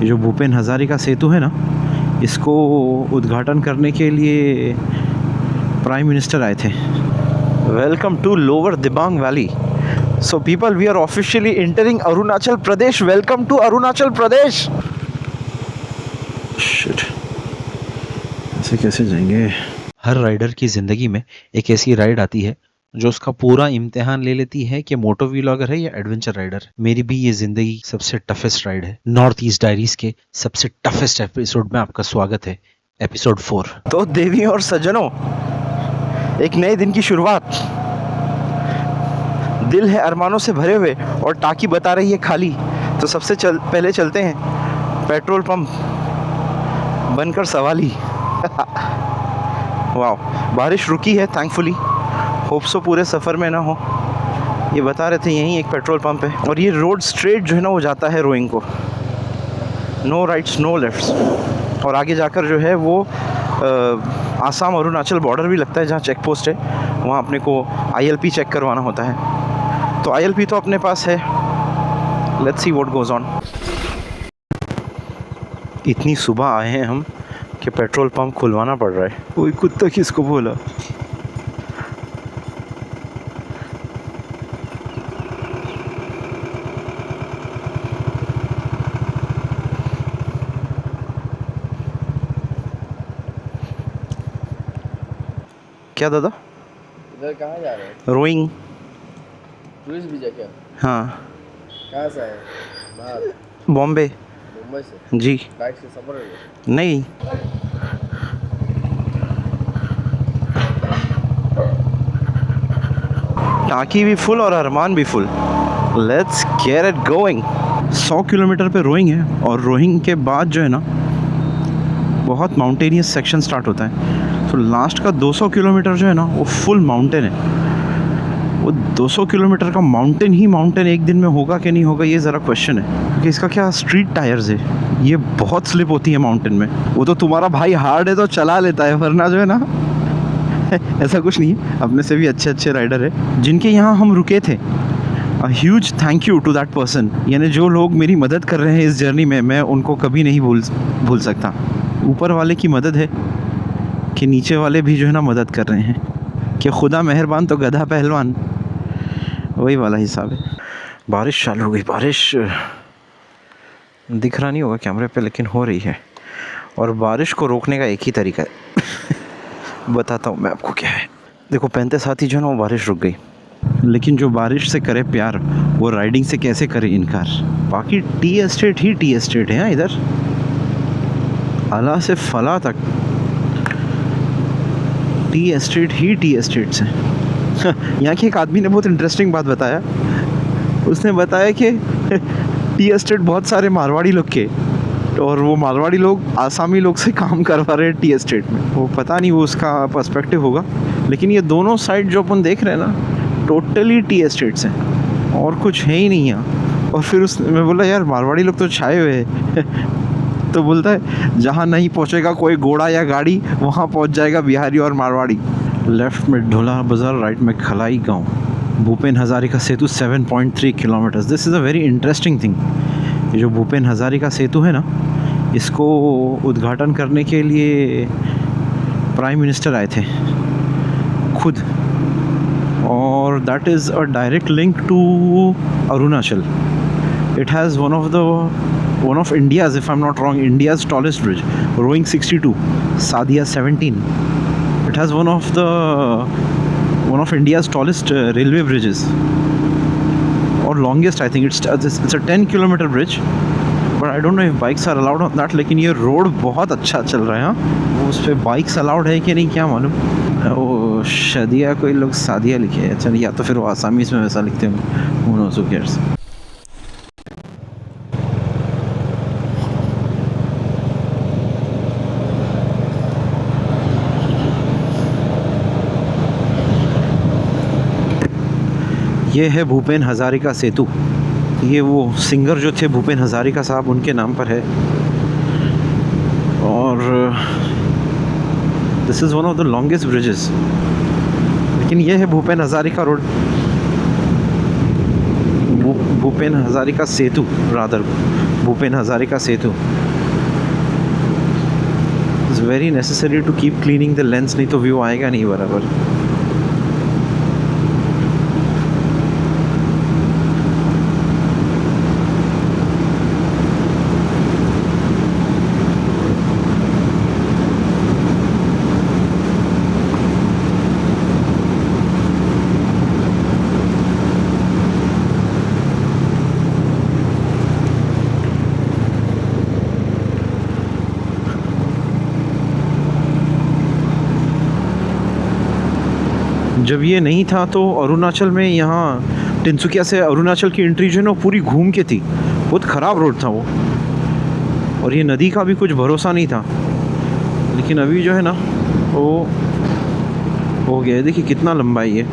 ये जो भूपेन हज़ारिका सेतु है ना, इसको उद्घाटन करने के लिए प्राइम मिनिस्टर आए थे। Welcome to lower Dibang valley. So people, we are officially entering Arunachal Pradesh. Welcome to Arunachal Pradesh. Shit, ऐसे कैसे जाएंगे? हर राइडर की ज़िंदगी में एक ऐसी राइड आती है जो उसका पूरा इम्तिहान ले लेती है कि मोटो व्लॉगर है या एडवेंचर राइडर। मेरी भी ये जिंदगी सबसे टफेस्ट राइड है। नॉर्थ ईस्ट डायरीज के सबसे टफेस्ट एपिसोड में आपका स्वागत है, एपिसोड 4। तो देवियों और सज्जनों, एक नए दिन की शुरुआत। दिल है अरमानों से भरे हुए और टाकी बता रही है खाली। तो सबसे पहले चलते हैं पेट्रोल पंप बनकर सवाली। वाह, बारिश रुकी है थैंकफुली। होप सो पूरे सफ़र में ना हो। ये बता रहे थे यहीं एक पेट्रोल पंप है और ये रोड स्ट्रेट जो है ना वो जाता है रोइंग को। No rights no lefts. और आगे जाकर जो है वो आसाम अरुणाचल बॉर्डर भी लगता है, जहाँ चेक पोस्ट है वहाँ अपने को ILP चेक करवाना होता है। तो ILP तो अपने पास है। Let's see what goes on. इतनी सुबह आए हैं हम कि पेट्रोल पंप खुलवाना पड़ रहा है। कोई कुत्ता किसको बोला? क्या दादा? इधर कहाँ जा रहे हैं? रोइंग। टूरिस्ट वीज़ा क्या? हाँ, कहाँ से आए? बाहर? बॉम्बे। मुंबई से? जी। बाइक से सफ़र है? नहीं, टाकी भी फुल और अरमान भी full. Let's get it going. 100 kilometre पे रोइंग है और रोइंग के बाद जो है ना बहुत माउंटेनियस सेक्शन स्टार्ट होता है। तो लास्ट का 200 किलोमीटर जो है ना वो फुल माउंटेन है। वो 200 किलोमीटर का माउंटेन ही माउंटेन एक दिन में होगा कि नहीं होगा, ये ज़रा क्वेश्चन है। क्योंकि इसका क्या स्ट्रीट टायर्स है, ये बहुत स्लिप होती है माउंटेन में। वो तो तुम्हारा भाई हार्ड है तो चला लेता है, वरना जो है ना ऐसा कुछ नहीं है। अपने से भी अच्छे अच्छे राइडर है जिनके यहाँ हम रुके थे। Huge thank you to that person. यानी जो लोग मेरी मदद कर रहे हैं इस जर्नी में, मैं उनको कभी नहीं भूल सकता। ऊपर वाले की मदद है कि नीचे वाले भी जो है ना मदद कर रहे हैं कि खुदा मेहरबान तो गधा पहलवान, वही वाला हिसाब है। बारिश चालू हो गई। बारिश दिख रहा नहीं होगा कैमरे पे, लेकिन हो रही है। और बारिश को रोकने का एक ही तरीका है, बताता हूँ मैं आपको क्या है। देखो, 35 साथी जो है ना वो बारिश रुक गई, लेकिन जो बारिश से करे प्यार वो राइडिंग से कैसे करे इनकार। बाकी टी एस्टेट ही टी एस्टेट है इधर, अला से फला तक टी एस्टेट ही टी एस्टेट्स हैं। यहाँ के एक आदमी ने बहुत इंटरेस्टिंग बात बताया। उसने बताया कि टी एस्टेट बहुत सारे मारवाड़ी लोग के, और वो मारवाड़ी लोग आसामी लोग से काम करवा रहे हैं टी एस्टेट में। वो पता नहीं वो उसका पर्सपेक्टिव होगा, लेकिन ये दोनों साइड जो अपन देख रहे हैं ना टोटली टी एस्टेट्स हैं और कुछ है ही नहीं यहाँ। और फिर मैं बोला यार मारवाड़ी लोग तो छाए हुए हैं। तो बोलता है जहाँ नहीं पहुँचेगा कोई घोड़ा या गाड़ी, वहाँ पहुँच जाएगा बिहारी और मारवाड़ी। लेफ्ट में ढोला बाज़ार, राइट में खलाई गांव। भूपेन हज़ारिका सेतु 7.3 kilometres. This is a very interesting thing. ये जो भूपेन हज़ारिका सेतु है ना, इसको उद्घाटन करने के लिए प्राइम मिनिस्टर आए थे खुद, और that is a direct link to Arunachal. It has one of India's, if I'm not wrong, India's tallest bridge, rowing 62, Sadia 17. It has one of India's tallest railway bridges, or longest I think. It's a 10-kilometer bridge, but I don't know if bikes are allowed on that. लेकिन ये road बहुत अच्छा चल रहा है। हाँ, वो उस पर बाइक्स अलाउड है कि नहीं क्या मालूम। वो शदिया कोई लोग सादिया लिखे हैं, अच्छा, या तो फिर वो आसामीज़ में वैसा लिखते होंगे, who knows, who cares। ये है भूपेन हज़ारिका सेतु। ये वो सिंगर जो थे भूपेन हज़ारिका साहब, उनके नाम पर है। और this is one of the longest bridges. लेकिन ये है Bhupen Hazarika road. Bhupen Hazarika Setu, rather Bhupen Hazarika Setu. It's very necessary to keep cleaning the lens, नहीं तो व्यू आएगा नहीं बराबर। जब ये नहीं था तो अरुणाचल में, यहाँ तिनसुकिया से अरुणाचल की एंट्री जो है ना पूरी घूम के थी, बहुत ख़राब रोड था वो, और ये नदी का भी कुछ भरोसा नहीं था। लेकिन अभी जो है ना वो हो गया है, देखिए कितना लंबा है ये।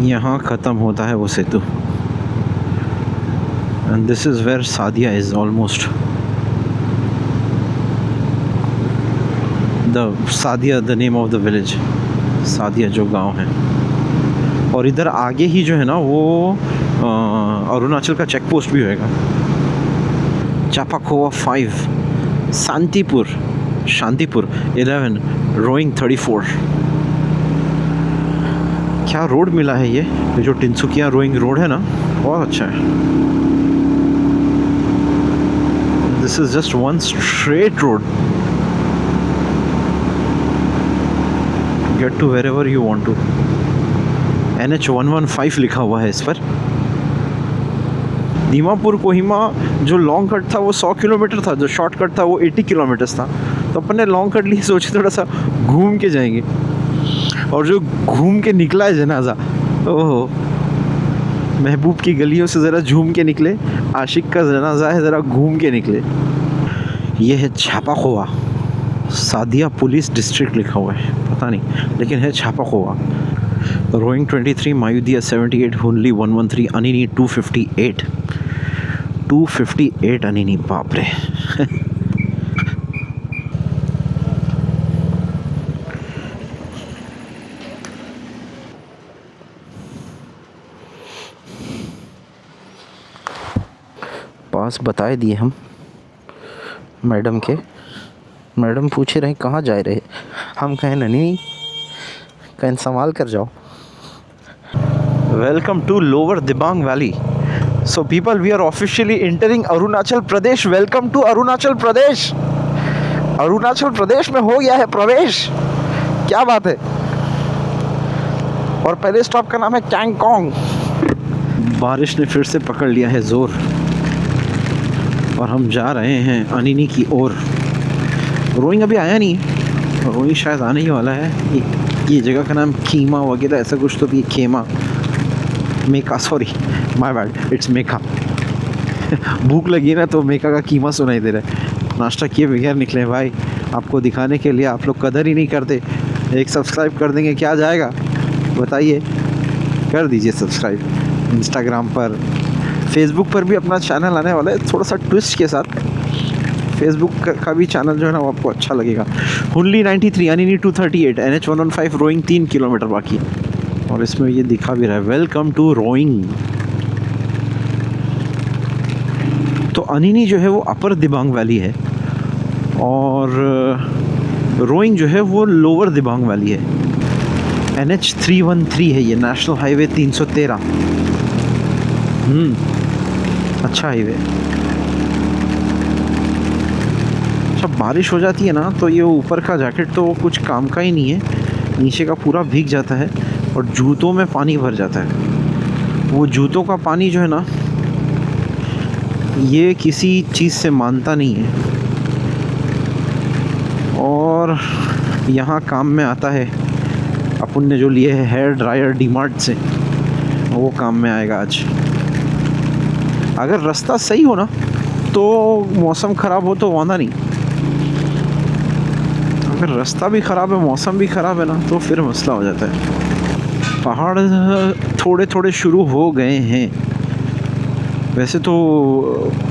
यहाँ ख़त्म होता है वो सेतु, and this is where Sadiya is almost. The Sadiya, the name of the village, Sadiya जो गांव है। और इधर आगे ही जो है ना वो अरुणाचल का चेक पोस्ट भी होएगा। चापाखोवा 5, शांतिपुर 11, रोइंग 34। क्या रोड मिला है ये जो तिनसुकिया रोइंग रोड है ना, बहुत अच्छा है। This is just one straight road, get to wherever you want to. NH 115 लिखा हुआ है इस पर। दीमापुर कोहिमा जो लॉन्ग कट था वो 100 किलोमीटर था, जो शॉर्ट कट था वो 80 किलोमीटर्स था। तो अपन ने लॉन्ग कट लिए, सोचे थोड़ा सा घूम के जाएंगे, और जो घूम के निकला है जनाजा, ओहो, महबूब की गलियों से ज़रा झूम के निकले। आशिक का जनाजा है, ज़रा घूम के निकले। ये है छापाखोवा, सादिया पुलिस डिस्ट्रिक्ट लिखा हुआ है, पता नहीं, लेकिन है छापाखोवा। रोइंग 23, मायूदिया 78, हुनली 113, अनिनी 258 अनिनी, बाप रे। पास बताए दिए हम मैडम के। मैडम पूछे रहे कहाँ जा रहे, हम कहें नहीं, कहें संभाल कर जाओ। Welcome to lower Dibang valley. So people, we are officially entering Arunachal Pradesh. Welcome to Arunachal Pradesh. Arunachal Pradesh में हो गया है प्रवेश, क्या बात है। और पहले स्टॉप का नाम है कैंगकोंग। बारिश ने फिर से पकड़ लिया है जोर, और हम जा रहे हैं अनिनी की ओर। रोइंग अभी आया नहीं है, रोइंग शायद आने ही वाला है। ये जगह का नाम कीमा वगैरह ऐसा कुछ तो भी, खेमा, मेका, सॉरी माय बैड, इट्स मेका। भूख लगी ना तो मेका का कीमा सुनाई दे रहा है। नाश्ता किए बगैर निकले भाई, आपको दिखाने के लिए। आप लोग कदर ही नहीं करते। एक सब्सक्राइब कर देंगे क्या जाएगा, बताइए, कर दीजिए सब्सक्राइब। इंस्टाग्राम पर, फेसबुक पर भी अपना चैनल आने वाला है, थोड़ा सा ट्विस्ट के साथ। फेसबुक का भी चैनल जो है ना वो आपको अच्छा लगेगा। हुनली 93, अनिनी 238, NH 115, रोइंग 3 किलोमीटर बाकी। और इसमें ये दिखा भी रहा है, वेलकम टू रोइंग। तो अनिनी जो है वो अपर दिबांग वैली है, और रोइंग जो है वो लोअर दिबांग वैली है। NH 313 है ये, नेशनल हाईवे 313। अच्छा हाईवे। जब बारिश हो जाती है ना तो ये ऊपर का जैकेट तो कुछ काम का ही नहीं है, नीचे का पूरा भीग जाता है और जूतों में पानी भर जाता है। वो जूतों का पानी जो है ना, ये किसी चीज़ से मानता नहीं है, और यहाँ काम में आता है। अपन ने जो लिए है हेयर ड्रायर डीमार्ट से, वो काम में आएगा आज। अगर रास्ता सही हो ना, तो मौसम ख़राब हो तो वादा नहीं। अगर रास्ता भी ख़राब है, मौसम भी ख़राब है ना, तो फिर मसला हो जाता है। पहाड़ थोड़े थोड़े शुरू हो गए हैं। वैसे तो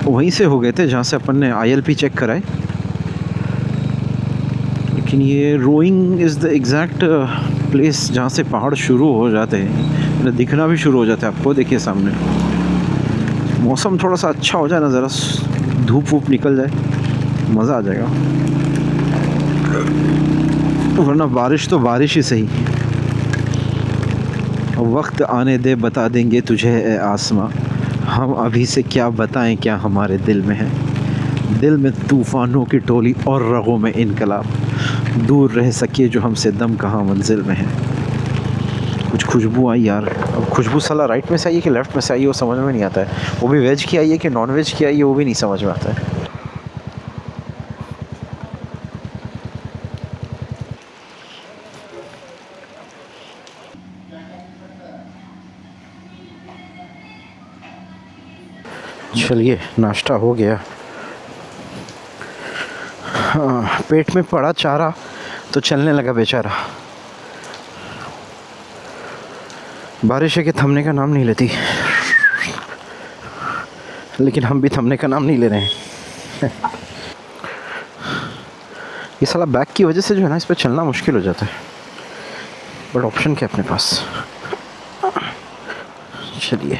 वहीं से हो गए थे जहाँ से अपन ने ILP चेक कराए, लेकिन ये Roing is the exact place जहाँ से पहाड़ शुरू हो जाते हैं, दिखना भी शुरू हो जाता है आपको। देखिए सामने मौसम थोड़ा सा अच्छा हो जाए ना, ज़रा धूप वूप निकल जाए, मज़ा आ जाएगा। वरना बारिश तो बारिश ही सही। वक्त आने दे बता देंगे तुझे ए आसमां, हम अभी से क्या बताएं क्या हमारे दिल में है। दिल में तूफ़ानों की टोली और रगों में इनकलाब, दूर रह सके जो हमसे दम कहाँ मंजिल में है। कुछ खुशबू आई यार। अब खुशबू साला राइट में से आई है कि लेफ़्ट में से आई है, वो समझ में नहीं आता है। वो भी वेज की आई है कि नॉन वेज की आई है, वो भी नहीं समझ में आता है। चलिए नाश्ता हो गया। हाँ, पेट में पड़ा चारा तो चलने लगा बेचारा। बारिश है कि थमने का नाम नहीं लेती, लेकिन हम भी थमने का नाम नहीं ले रहे हैं। ये साला बैग की वजह से जो है ना, इस पर चलना मुश्किल हो जाता है, बट ऑप्शन क्या अपने पास। चलिए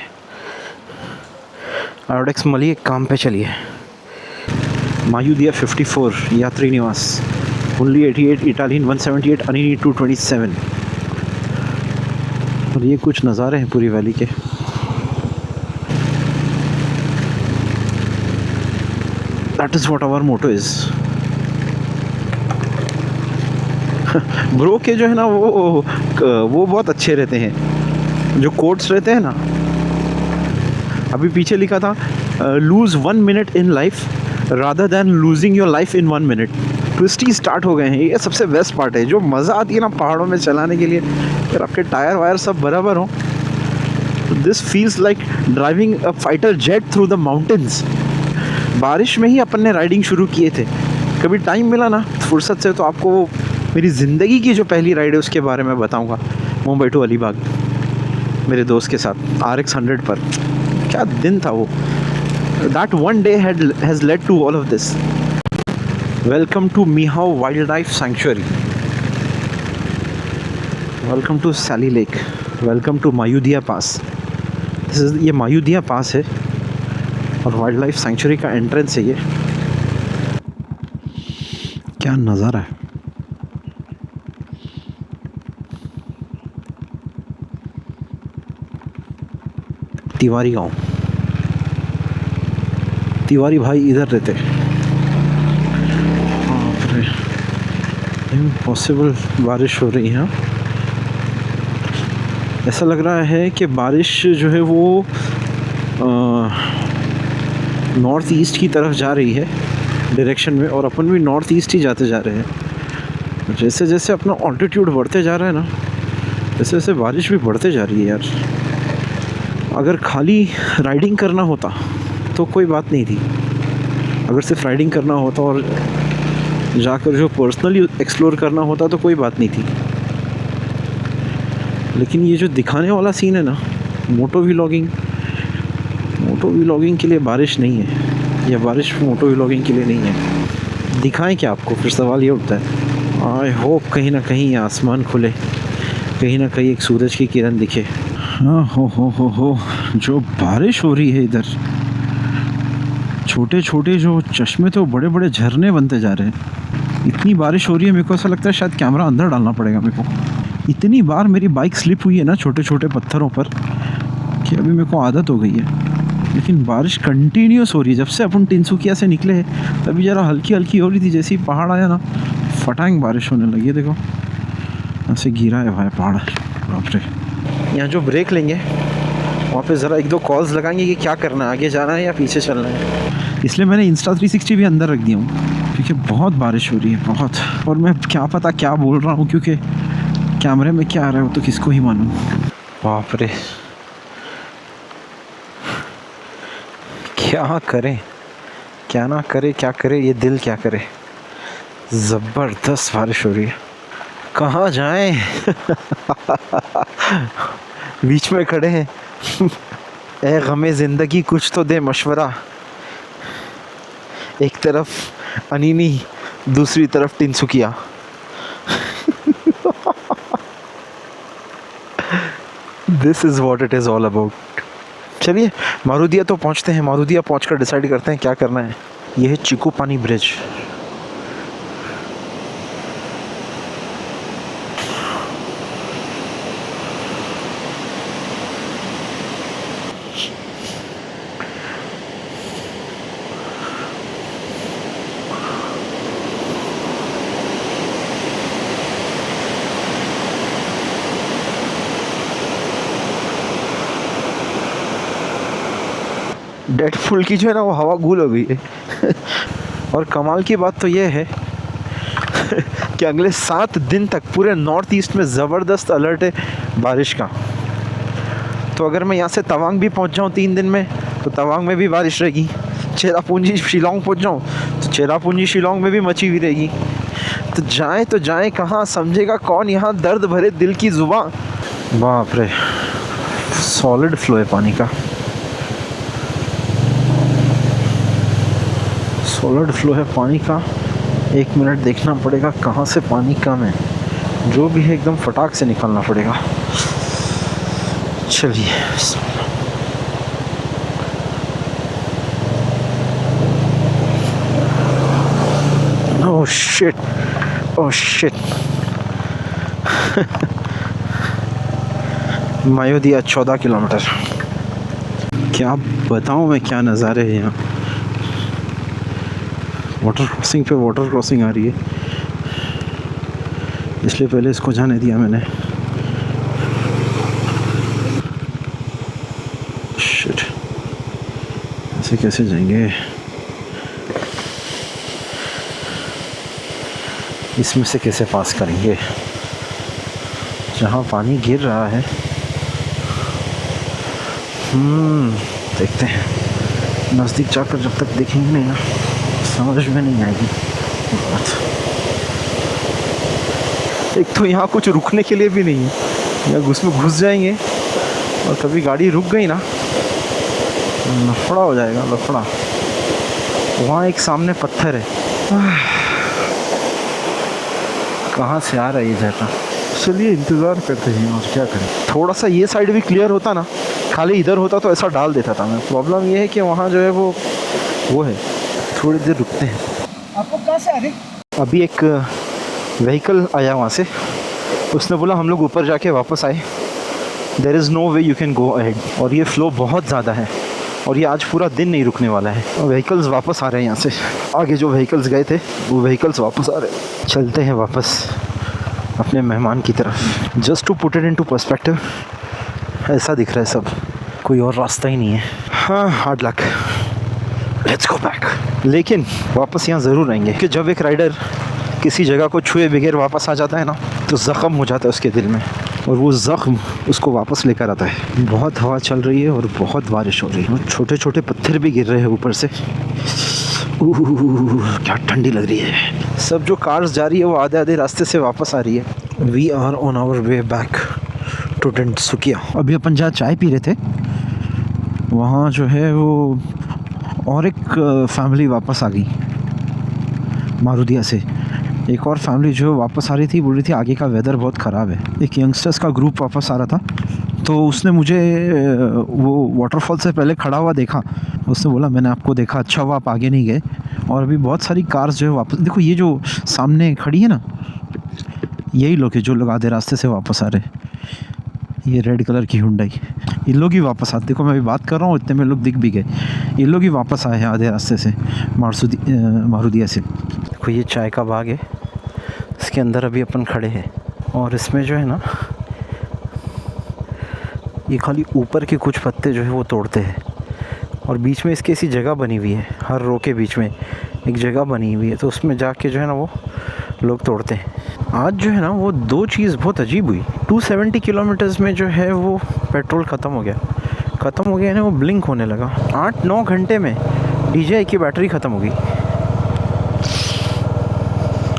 आयोडेक्स मलिए काम पे चलिए। मायूदिया 54 यात्री निवास, ओनली 88, इटालियन 178, अनिनी 227। और ये कुछ नज़ारे हैं पूरी वैली के। That is what our motto is. Bro के जो है ना, वो बहुत अच्छे रहते हैं, जो कोट्स रहते हैं ना। अभी पीछे लिखा था lose 1 minute in life rather than losing your life in 1 minute. Twisty start हो गए हैं, ये सबसे बेस्ट पार्ट है। जो मज़ा आती है ना पहाड़ों में चलाने के लिए, अगर आपके टायर वायर सब बराबर हों, this feels like driving a fighter jet through the mountains. बारिश में ही अपन ने राइडिंग शुरू किए थे। कभी टाइम मिला ना फुर्सत से, तो आपको वो मेरी ज़िंदगी की जो पहली राइड है उसके बारे में बताऊँगा। मुंबई टू अलीबाग मेरे दोस्त के साथ RX 100 पर। क्या दिन था वो। That one day has led to all of this. Welcome to Mihao Wildlife Sanctuary. Welcome to Sally Lake. Welcome to Mayudia Pass. ये मायूदिया पास है और वाइल्ड लाइफ सेंचुरी का एंट्रेंस है ये। क्या नज़ारा है। तिवारी गांव, तिवारी भाई इधर रहते। इम्पॉसिबल बारिश हो रही है। ऐसा लग रहा है कि बारिश जो है वो नॉर्थ ईस्ट की तरफ जा रही है डायरेक्शन में, और अपन भी नॉर्थ ईस्ट ही जाते जा रहे हैं। जैसे जैसे अपना ऑल्टीट्यूड बढ़ते जा रहा है ना, वैसे वैसे बारिश भी बढ़ते जा रही है यार। अगर खाली राइडिंग करना होता तो कोई बात नहीं थी। अगर सिर्फ राइडिंग करना होता और जाकर जो पर्सनली एक्सप्लोर करना होता तो कोई बात नहीं थी। लेकिन ये जो दिखाने वाला सीन है ना, मोटो व्लॉगिंग के लिए बारिश नहीं है, या बारिश मोटो व्लॉगिंग के लिए नहीं है। दिखाएं क्या आपको, फिर सवाल ये उठता है। आई होप कहीं ना कहीं आसमान खुले, कहीं ना कहीं एक सूरज की किरण दिखे। हाँ हो जो बारिश हो रही है इधर, छोटे छोटे जो चश्मे थे वो बड़े बड़े झरने बनते जा रहे हैं। इतनी बारिश हो रही है, मेरे को ऐसा लगता है शायद कैमरा अंदर डालना पड़ेगा मेरे को। इतनी बार मेरी बाइक स्लिप हुई है ना छोटे छोटे पत्थरों पर, कि अभी मेरे को आदत हो गई है। लेकिन बारिश कंटिन्यूस हो रही है। जब से अपन तिनसुकिया से निकले हैं तभी ज़रा हल्की हल्की हो रही थी, जैसे ही पहाड़ आया ना फटांग बारिश होने लगी है। देखो ऐसे गिरा है भाई पहाड़, बाप रे। यहाँ जो ब्रेक लेंगे वहाँ पे ज़रा एक दो कॉल्स लगाएंगे कि क्या करना है, आगे जाना है या पीछे चलना है। इसलिए मैंने इंस्टा 360 भी अंदर रख दिया हूँ, क्योंकि बहुत बारिश हो रही है, बहुत। और मैं क्या पता क्या बोल रहा हूँ, क्योंकि कैमरे में क्या आ रहा है वो तो किसको ही मालूम। बाप रे, क्या करें, क्या ना करे, क्या करे ये दिल, क्या करे। ज़बरदस्त बारिश हो रही है, कहाँ जाएं। बीच में खड़े हैं। ए गमे ज़िंदगी कुछ तो दे मशवरा। एक तरफ अनीनी, दूसरी तरफ Tinsukia. This is what it is all about. चलिए मारुदिया तो पहुंचते हैं, मारुदिया पहुंचकर डिसाइड करते हैं क्या करना है। यह है चिकू पानी ब्रिज। डेडपुल की जो है ना वो हवा गुल हो गई है। और कमाल की बात तो ये है कि अगले 7 दिन तक पूरे नॉर्थ ईस्ट में ज़बरदस्त अलर्ट है बारिश का। तो अगर मैं यहाँ से तवांग भी पहुँच जाऊँ 3 दिन में, तो तवांग में भी बारिश रहेगी। चेरापूंजी शिलोंग पहुँच जाऊँ तो चेरापूंजी शिलोंग में भी मची हुई रहेगी। तो जाएं कहाँ, समझेगा कौन यहाँ दर्द भरे दिल की ज़ुबान। बाप रे, सॉलिड फ्लो है पानी का, सॉलिड फ्लो है पानी का। 1 मिनट देखना पड़ेगा कहाँ से पानी कम है, जो भी है एकदम फटाक से निकालना पड़ेगा। चलिए, oh shit, oh shit. Mayodia 14 kilometre. क्या बताऊँ मैं, क्या नज़ारे हैं यहाँ। वाटर क्रॉसिंग पे वाटर क्रॉसिंग आ रही है, इसलिए पहले इसको जाने दिया मैंने। शिट, ऐसे कैसे जाएंगे, इसमें से कैसे पास करेंगे। जहाँ पानी गिर रहा है, देखते हैं, नज़दीक जाकर जब तक देखेंगे नहीं ना समझ में नहीं आएगी बात। एक तो यहाँ कुछ रुकने के लिए भी नहीं है, या उसमें घुस जाएंगे और कभी गाड़ी रुक गई ना लफड़ा हो जाएगा, लफड़ा। वहाँ एक सामने पत्थर है, कहाँ से आ रहा है ये झरना। चलिए इंतज़ार करते हैं और क्या करें। थोड़ा सा ये साइड भी क्लियर होता ना, खाली इधर होता तो ऐसा डाल देता था मैं। प्रॉब्लम ये है कि वहाँ जो है वो है, थोड़ी देर रुकते हैं। आपको कहाँ से आ रही? अभी एक व्हीकल आया वहाँ से, उसने बोला हम लोग ऊपर जाके वापस आए, there is no way you can go ahead. और ये फ़्लो बहुत ज़्यादा है और ये आज पूरा दिन नहीं रुकने वाला है। और व्हीकल्स वापस आ रहे हैं यहाँ से, आगे जो व्हीकल्स गए थे वो व्हीकल्स वापस आ रहे हैं। चलते हैं वापस अपने मेहमान की तरफ। Just to put it into perspective, ऐसा दिख रहा है सब, कोई और रास्ता ही नहीं है। हाँ, hard luck, let's go back. लेकिन वापस यहाँ ज़रूर आएंगे कि जब एक राइडर किसी जगह को छुए बगैर वापस आ जाता है ना, तो ज़ख्म हो जाता है उसके दिल में, और वो ज़ख्म उसको वापस लेकर आता है। बहुत हवा चल रही है और बहुत बारिश हो रही है, और छोटे छोटे पत्थर भी गिर रहे हैं ऊपर से। क्या ठंडी लग रही है। सब जो कार्स जा रही है वो आधे आधे रास्ते से वापस आ रही है। We are on our way back to Tinsukia. अभी अपन जहाँ चाय पी रहे थे वहाँ जो है वो और एक फैमिली वापस आ गई मारुदिया से। एक और फैमिली जो वापस आ रही थी, बोल रही थी आगे का वेदर बहुत ख़राब है। एक यंगस्टर्स का ग्रुप वापस आ रहा था, तो उसने मुझे वो वाटरफॉल से पहले खड़ा हुआ देखा। उसने बोला मैंने आपको देखा, अच्छा हुआ आप आगे नहीं गए। और अभी बहुत सारी कार्स जो है वापस, देखो ये जो सामने खड़ी है ना, यही लोग हैं जो लोग आधे रास्ते से वापस आ रहे। ये रेड कलर की हुंडई, ये लोग ही वापस आते। देखो मैं अभी बात कर रहा हूँ, इतने में लोग दिख भी गए। ये लोग ही वापस आए हैं आधे रास्ते से मारुदिया से। देखो ये चाय का बाग है, इसके अंदर अभी अपन खड़े हैं, और इसमें जो है ना ये खाली ऊपर के कुछ पत्ते जो है वो तोड़ते हैं और बीच में इसकी ऐसी जगह बनी हुई है, हर रो के बीच में एक जगह बनी हुई है, तो उसमें जाके जो है ना वो लोग तोड़ते हैं। आज जो है ना वो दो चीज़ बहुत अजीब हुई। 270 किलोमीटर्स में जो है वो पेट्रोल ख़त्म हो गया ना, वो ब्लिंक होने लगा। 8-9 घंटे में DJI की बैटरी ख़त्म हो गई।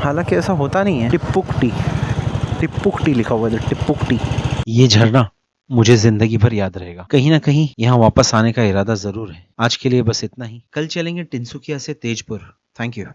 हालांकि ऐसा होता नहीं है। टिप्पुक टी लिखा हुआ है, टिप्पुक टी। ये झरना मुझे जिंदगी भर याद रहेगा। कहीं ना कहीं यहाँ वापस आने का इरादा जरूर है। आज के लिए बस इतना ही। कल चलेंगे टिनसुकिया से तेजपुर। Thank you.